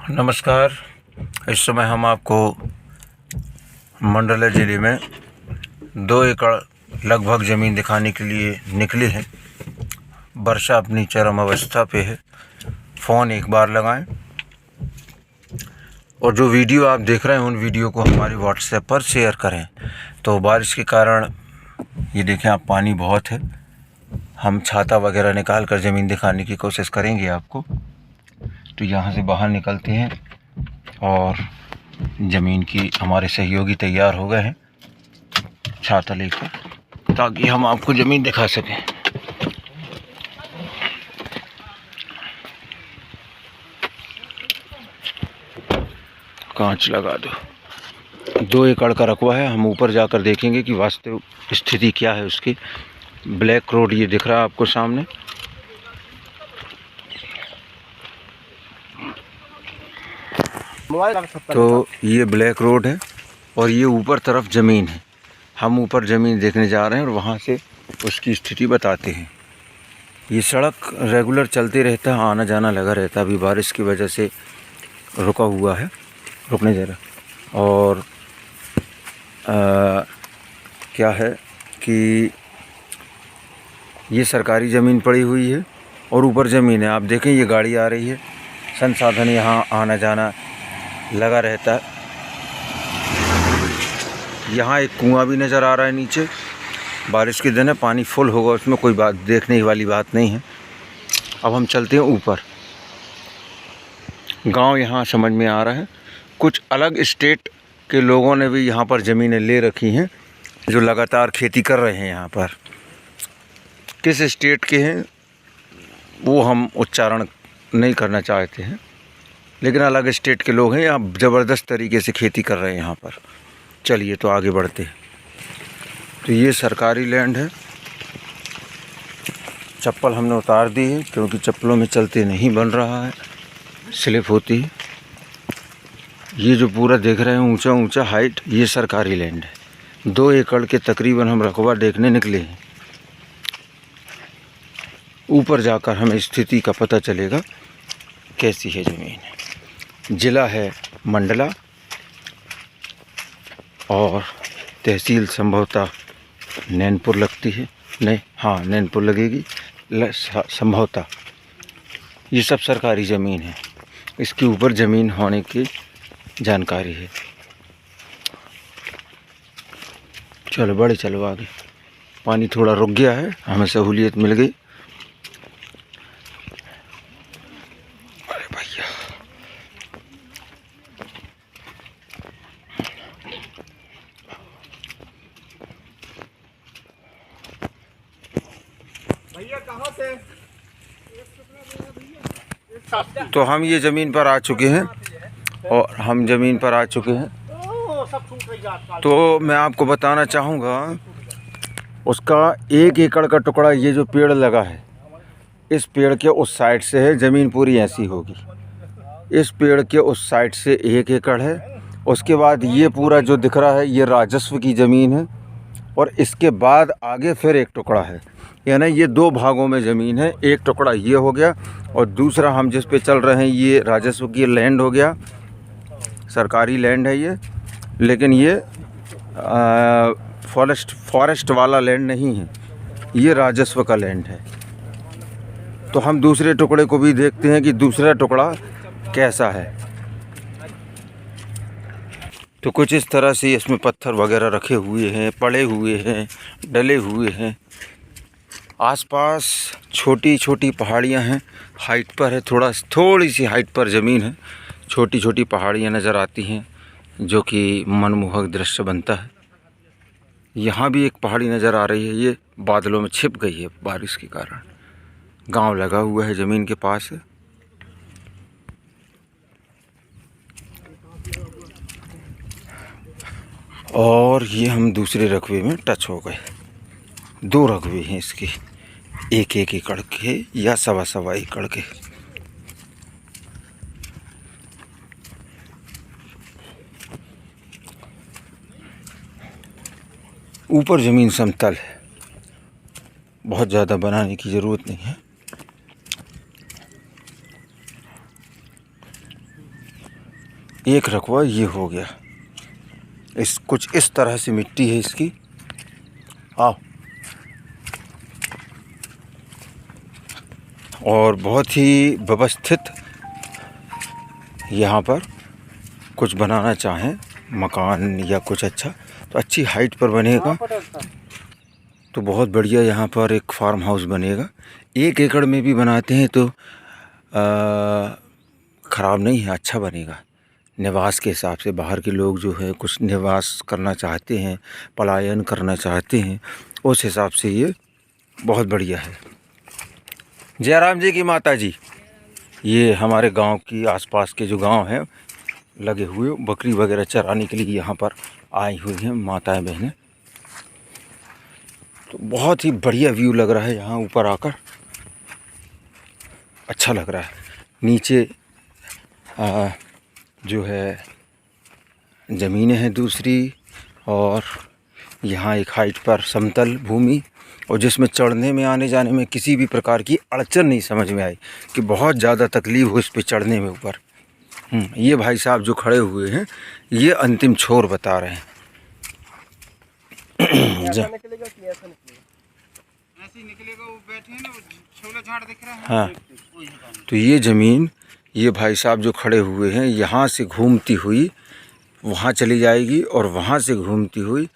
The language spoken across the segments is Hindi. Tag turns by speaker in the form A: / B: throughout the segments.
A: नमस्कार। इस समय हम आपको मंडला ज़िले में 2 एकड़ लगभग ज़मीन दिखाने के लिए निकले हैं। वर्षा अपनी चरम अवस्था पे है। फ़ोन एक बार लगाएं और जो वीडियो आप देख रहे हैं उन वीडियो को हमारे व्हाट्सएप पर शेयर करें। तो बारिश के कारण ये देखें आप, पानी बहुत है। हम छाता वगैरह निकाल कर ज़मीन दिखाने की कोशिश करेंगे आपको। तो यहाँ से बाहर निकलते हैं और ज़मीन की हमारे सहयोगी तैयार हो गए हैं छाता लेकर, ताकि हम आपको ज़मीन दिखा सकें। कांच लगा दो। 2 एकड़ का रकबा है। हम ऊपर जाकर देखेंगे कि वास्तविक स्थिति क्या है उसकी। ब्लैक रोड ये दिख रहा है आपको सामने। तो ये ब्लैक रोड है और ये ऊपर तरफ ज़मीन है। हम ऊपर ज़मीन देखने जा रहे हैं और वहाँ से उसकी स्थिति बताते हैं। ये सड़क रेगुलर चलते रहता है, आना जाना लगा रहता है। अभी बारिश की वजह से रुका हुआ है, रुकने जा रहा। और क्या है कि ये सरकारी ज़मीन पड़ी हुई है और ऊपर ज़मीन है। आप देखें ये गाड़ी आ रही है, संसाधन यहाँ आना जाना लगा रहता है। यहाँ एक कुआं भी नज़र आ रहा है नीचे। बारिश के दिन है, पानी फुल होगा, उसमें कोई बात देखने वाली बात नहीं है। अब हम चलते हैं ऊपर। गांव यहाँ समझ में आ रहा है। कुछ अलग स्टेट के लोगों ने भी यहाँ पर ज़मीनें ले रखी हैं, जो लगातार खेती कर रहे हैं यहाँ पर। किस स्टेट के हैं वो हम उच्चारण नहीं करना चाहते हैं, लेकिन अलग स्टेट के लोग हैं, यहाँ ज़बरदस्त तरीके से खेती कर रहे हैं यहाँ पर। चलिए तो आगे बढ़ते हैं। तो ये सरकारी लैंड है। चप्पल हमने उतार दी है क्योंकि चप्पलों में चलते नहीं बन रहा है, स्लिप होती है। ये जो पूरा देख रहे हैं ऊंचा ऊंचा हाइट, ये सरकारी लैंड है। 2 एकड़ के तकरीबन हम रकबा देखने निकले हैं। ऊपर जाकर हमें स्थिति का पता चलेगा कैसी है ज़मीन। ज़िला है मंडला और तहसील संभवतः नैनपुर लगती है। नहीं, हाँ नैनपुर लगेगी संभवतः। ये सब सरकारी ज़मीन है। इसके ऊपर ज़मीन होने की जानकारी है। चलो बड़े चलो आगे। पानी थोड़ा रुक गया है, हमें सहूलियत मिल गई। अरे भैया,
B: कहाँ से?
A: तो हम ये ज़मीन पर आ चुके हैं और हम ज़मीन पर आ चुके हैं। तो मैं आपको बताना चाहूँगा, उसका 1 एकड़ का टुकड़ा ये जो पेड़ लगा है, इस पेड़ के उस साइड से है। ज़मीन पूरी ऐसी होगी। इस पेड़ के उस साइड से 1 एकड़ है। उसके बाद ये पूरा जो दिख रहा है ये राजस्व की ज़मीन है और इसके बाद आगे फिर एक टुकड़ा है। यानी ये 2 भागों में ज़मीन है। एक टुकड़ा ये हो गया और दूसरा हम जिस पे चल रहे हैं ये राजस्व की लैंड हो गया। सरकारी लैंड है ये, लेकिन ये फॉरेस्ट वाला लैंड नहीं है, ये राजस्व का लैंड है। तो हम दूसरे टुकड़े को भी देखते हैं कि दूसरा टुकड़ा कैसा है। तो कुछ इस तरह से इसमें पत्थर वगैरह रखे हुए हैं, पड़े हुए हैं, डले हुए हैं। आसपास छोटी छोटी पहाड़ियां हैं, हाइट पर है, थोड़ी सी हाइट पर ज़मीन है। छोटी छोटी पहाड़ियां नज़र आती हैं जो कि मनमोहक दृश्य बनता है। यहाँ भी एक पहाड़ी नज़र आ रही है, ये बादलों में छिप गई है बारिश के कारण। गांव लगा हुआ है ज़मीन के पास है। और ये हम दूसरे रकबे में टच हो गए। 2 रकबे हैं इसके, 1-1 एकड़ के या 1.25 एकड़ के। ऊपर ज़मीन समतल है, बहुत ज़्यादा बनाने की ज़रूरत नहीं है। एक रकबा ये हो गया। इस कुछ इस तरह से मिट्टी है इसकी। आओ। और बहुत ही व्यवस्थित यहाँ पर कुछ बनाना चाहें मकान या कुछ अच्छा तो अच्छी हाइट पर बनेगा तो बहुत बढ़िया यहाँ पर एक फार्म हाउस बनेगा। 1 एकड़ में भी बनाते हैं तो ख़राब नहीं है, अच्छा बनेगा। निवास के हिसाब से बाहर के लोग जो है कुछ निवास करना चाहते हैं, पलायन करना चाहते हैं, उस हिसाब से ये बहुत बढ़िया है। जयराम जी की माता जी, ये हमारे गांव की आसपास के जो गांव हैं लगे हुए बकरी वगैरह चराने के लिए यहाँ पर आई हुई हैं माताएं बहनें। तो बहुत ही बढ़िया व्यू लग रहा है यहाँ ऊपर आकर, अच्छा लग रहा है। नीचे जो है ज़मीनें हैं दूसरी, और यहाँ एक हाइट पर समतल भूमि, और जिसमें चढ़ने में आने जाने में किसी भी प्रकार की अड़चन नहीं समझ में आई कि बहुत ज़्यादा तकलीफ़ हो इस पे चढ़ने में ऊपर। ये भाई साहब जो खड़े हुए हैं ये अंतिम छोर बता रहे हैं।
B: ऐसा निकलेगा कि ऐसा निकलेगा? ऐसे ही निकलेगा। वो बैठे हैं ना, वो छोला झाड़ दिख रहा है।
A: हाँ, तो ये ज़मीन ये भाई साहब जो खड़े हुए हैं यहाँ से घूमती हुई वहाँ चली जाएगी, और वहाँ से घूमती हुई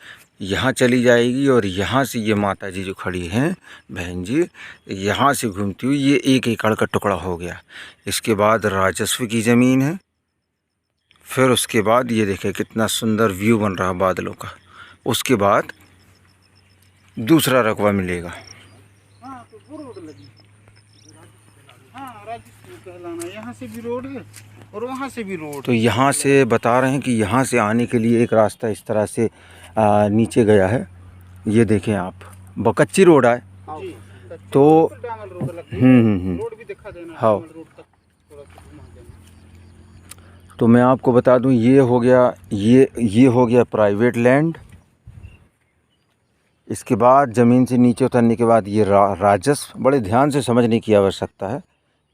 A: यहाँ चली जाएगी, और यहाँ से ये माता जी जो खड़ी हैं बहन जी, यहाँ से घूमती हुई ये 1 एकड़ का टुकड़ा हो गया। इसके बाद राजस्व की ज़मीन है। फिर उसके बाद ये देखें कितना सुंदर व्यू बन रहा बादलों का। उसके बाद दूसरा रकबा मिलेगा।
B: हाँ, तो वो रोड लगी। हाँ, राजस्थान कहलाना, यहाँ से भी रोड है और वहाँ से भी रोड।
A: तो यहाँ से बता रहे हैं कि यहाँ से आने के लिए एक रास्ता इस तरह से नीचे गया है। ये देखें आप, कच्ची रोड है तो
B: रोड भी दिखा देना।
A: हाँ, तो मैं आपको बता दूं ये हो गया, ये हो गया प्राइवेट लैंड। इसके बाद ज़मीन से नीचे उतरने के बाद ये राजस्व, बड़े ध्यान से समझने की आवश्यकता है।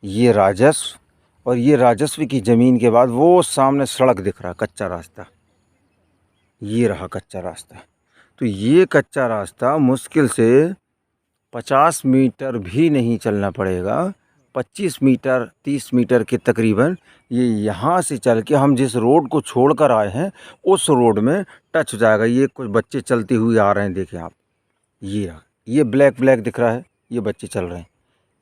A: ये राजस्व, और ये राजस्व की ज़मीन के बाद वो सामने सड़क दिख रहा, कच्चा रास्ता, ये रहा कच्चा रास्ता। तो ये कच्चा रास्ता मुश्किल से 50 मीटर भी नहीं चलना पड़ेगा, 25 मीटर 30 मीटर के तकरीबन ये यहाँ से चल के हम जिस रोड को छोड़कर आए हैं उस रोड में टच हो जाएगा। ये कुछ बच्चे चलते हुए आ रहे हैं, देखें आप, ये ब्लैक ब्लैक दिख रहा है, ये बच्चे चल रहे हैं।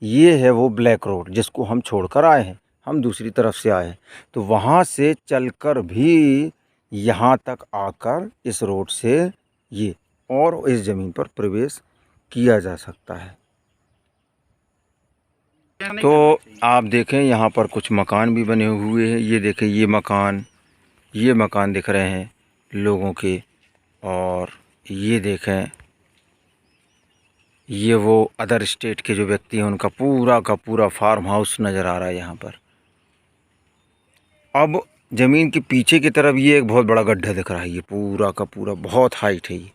A: ये है वो ब्लैक रोड जिसको हम छोड़कर आए हैं, हम दूसरी तरफ से आए हैं। तो वहाँ से चलकर भी यहाँ तक आकर इस रोड से ये और इस ज़मीन पर प्रवेश किया जा सकता है। तो आप देखें यहाँ पर कुछ मकान भी बने हुए हैं। ये देखें ये मकान दिख रहे हैं लोगों के, और ये देखें ये वो अदर स्टेट के जो व्यक्ति हैं उनका पूरा का पूरा फार्म हाउस नज़र आ रहा है यहाँ पर। अब ज़मीन के पीछे की तरफ ये एक बहुत बड़ा गड्ढा दिख रहा है, ये पूरा का पूरा बहुत हाइट है, ये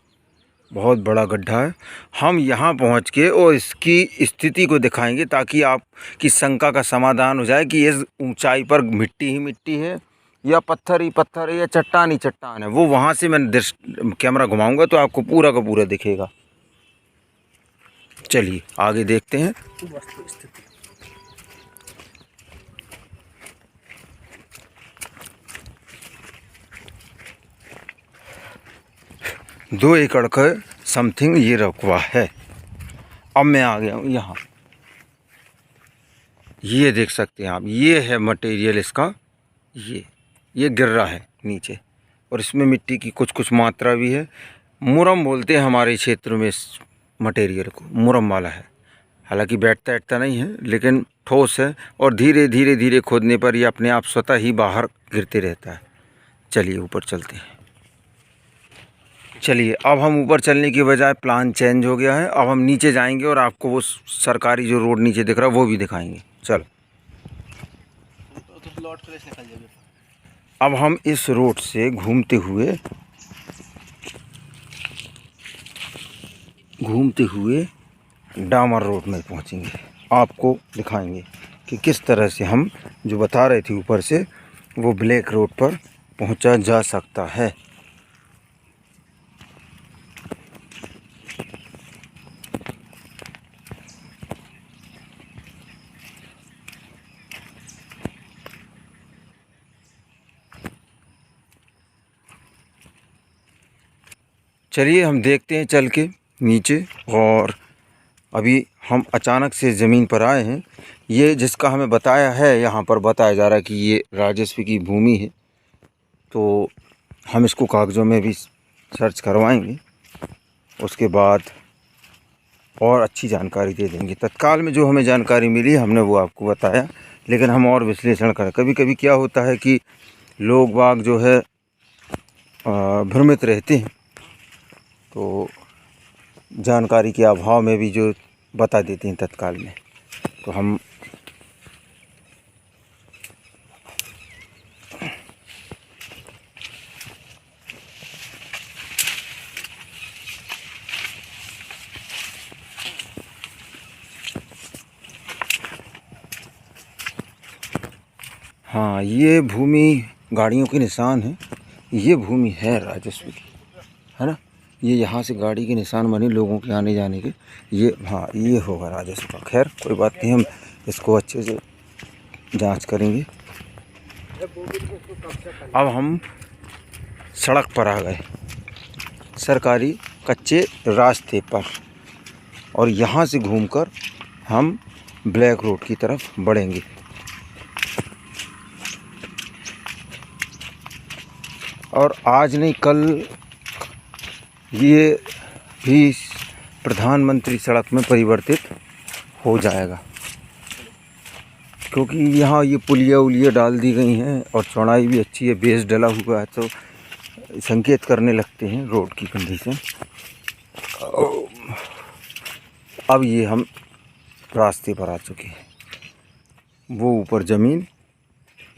A: बहुत बड़ा गड्ढा है। हम यहाँ पहुँच के और इसकी स्थिति को दिखाएंगे ताकि आपकी शंका का समाधान हो जाए कि इस ऊंचाई पर मिट्टी ही मिट्टी है या पत्थर ही पत्थर है या चट्टान ही चट्टान है। वो वहाँ से मैं कैमरा घुमाऊंगा तो आपको पूरा का पूरा दिखेगा। चलिए आगे देखते हैं। 2 एकड़ का समथिंग ये रकबा है। अब मैं आ गया हूँ यहाँ, ये देख सकते हैं आप, ये है मटेरियल इसका, ये गिर रहा है नीचे, और इसमें मिट्टी की कुछ मात्रा भी है। मुरम बोलते हैं हमारे क्षेत्र में इस मटेरियल को, मुरम वाला है। हालांकि बैठता नहीं है लेकिन ठोस है, और धीरे धीरे खोदने पर ये अपने आप स्वतः ही बाहर गिरते रहता है। चलिए ऊपर चलते हैं। चलिए अब हम ऊपर चलने की बजाय प्लान चेंज हो गया है। अब हम नीचे जाएंगे और आपको वो सरकारी जो रोड नीचे दिख रहा है वो भी दिखाएंगे। चलो अब हम इस रोड से घूमते हुए डामर रोड में पहुंचेंगे। आपको दिखाएंगे कि किस तरह से हम जो बता रहे थे ऊपर से वो ब्लैक रोड पर पहुंचा जा सकता है। चलिए हम देखते हैं चल के नीचे। और अभी हम अचानक से ज़मीन पर आए हैं। ये जिसका हमें बताया है, यहाँ पर बताया जा रहा है कि ये राजस्व की भूमि है, तो हम इसको कागज़ों में भी सर्च करवाएंगे, उसके बाद और अच्छी जानकारी दे देंगे। तत्काल में जो हमें जानकारी मिली हमने वो आपको बताया, लेकिन हम और विश्लेषण करें। कभी कभी क्या होता है कि लोग बाग जो है भ्रमित रहते हैं, तो जानकारी के अभाव में भी जो बता देते हैं तत्काल में। तो हम हाँ, ये भूमि गाड़ियों के निशान है। ये भूमि है राजस्व की, है ना। ये यहाँ से गाड़ी के निशान बने लोगों के आने जाने के। ये हाँ, ये होगा राजस्व का। खैर कोई बात नहीं, हम इसको अच्छे से जांच करेंगे। अब हम सड़क पर आ गए, सरकारी कच्चे रास्ते पर, और यहाँ से घूमकर हम ब्लैक रोड की तरफ बढ़ेंगे। और आज नहीं कल ये भी प्रधानमंत्री सड़क में परिवर्तित हो जाएगा, क्योंकि यहाँ ये पुलिया उलिया डाल दी गई हैं और चौड़ाई भी अच्छी है, बेस डला हुआ है, तो संकेत करने लगते हैं रोड की कंडीशन। अब ये हम रास्ते पर आ चुके हैं। वो ऊपर ज़मीन,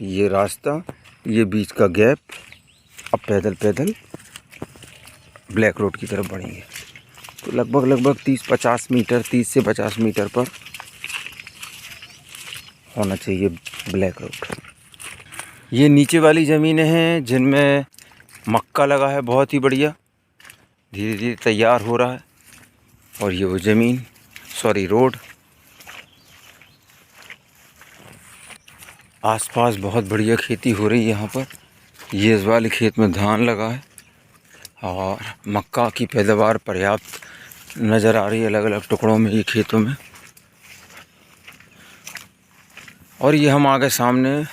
A: ये रास्ता, ये बीच का गैप। अब पैदल पैदल ब्लैक रोड की तरफ बढ़ेंगे। तो लगभग 30-50 मीटर, 30 से 50 मीटर पर होना चाहिए ब्लैक रोड। ये नीचे वाली ज़मीनें हैं जिनमें मक्का लगा है, बहुत ही बढ़िया, धीरे धीरे तैयार हो रहा है। और ये वो ज़मीन, सॉरी रोड। आसपास बहुत बढ़िया खेती हो रही है यहाँ पर। ये इस वाले खेत में धान लगा है और मक्का की पैदावार पर्याप्त नज़र आ रही है अलग अलग टुकड़ों में, ये खेतों में। और ये हम आ गए सामने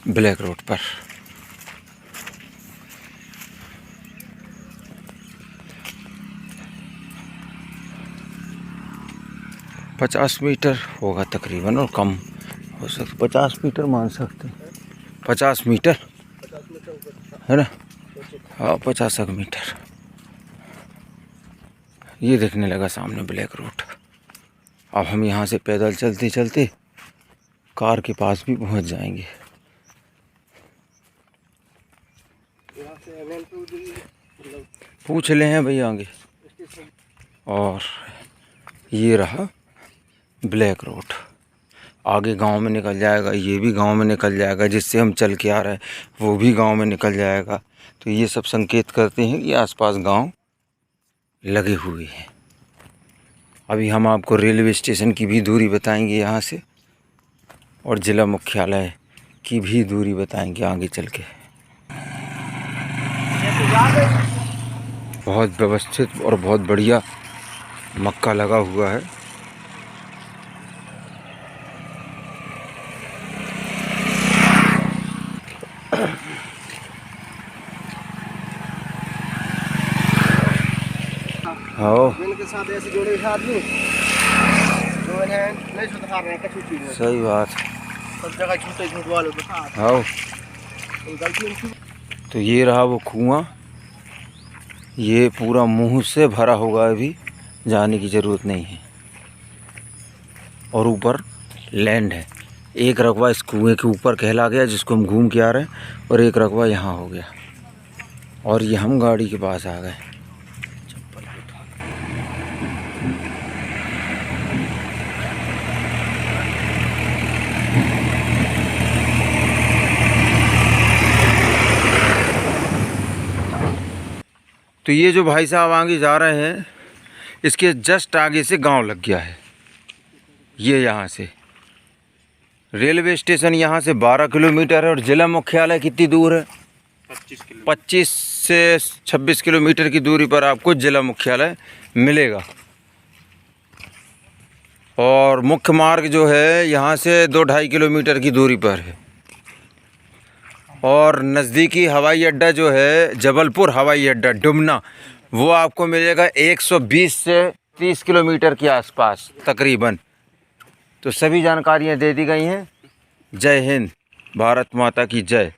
A: ब्लैक रोड पर। पचास मीटर होगा तकरीबन, और कम हो सकता, 50 मीटर मान सकते हैं। 50 मीटर है ना, हाँ 50 मीटर। ये देखने लगा सामने ब्लैक रोड। अब हम यहाँ से पैदल चलते चलते कार के पास भी पहुँच जाएंगे। पूछ ले हैं भैया आगे। और ये रहा ब्लैक रोड, आगे गांव में निकल जाएगा, ये भी गांव में निकल जाएगा, जिससे हम चल के आ रहे हैं वो भी गांव में निकल जाएगा। तो ये सब संकेत करते हैं कि आसपास गांव लगे हुए हैं। अभी हम आपको रेलवे स्टेशन की भी दूरी बताएंगे यहाँ से, और ज़िला मुख्यालय की भी दूरी बताएंगे आगे चल के। बहुत व्यवस्थित और बहुत बढ़िया मक्का लगा हुआ है। हाँ,
B: इनके साथ ऐसे जोड़े आदमी जो इन्हें नहीं सुधार रहे हैं, कछु चीज़ है।
A: सही बात।
B: सब जगह झूठे झूठ वालों के साथ।
A: हाँ,
B: गलती उनकी।
A: तो ये रहा वो कुआं, ये पूरा मुंह से भरा होगा, अभी जाने की ज़रूरत नहीं है। और ऊपर लैंड है, एक रकबा इस कुएं के ऊपर कहला गया जिसको हम घूम के आ रहे हैं, और एक रकबा यहाँ हो गया। और ये हम गाड़ी के पास आ गए। तो ये जो भाई साहब आगे जा रहे हैं, इसके जस्ट आगे से गांव लग गया है। ये यहाँ से रेलवे स्टेशन यहाँ से 12 किलोमीटर है और ज़िला मुख्यालय कितनी दूर है? 25 से 26 किलोमीटर की दूरी पर आपको ज़िला मुख्यालय मिलेगा। और मुख्य मार्ग जो है यहाँ से 2-2.5 किलोमीटर की दूरी पर है। और नज़दीकी हवाई अड्डा जो है जबलपुर हवाई अड्डा डुमना, वो आपको मिलेगा 120 से 30 किलोमीटर के आसपास तकरीबन। तो सभी जानकारियाँ दे दी गई हैं। जय हिंद, भारत माता की जय।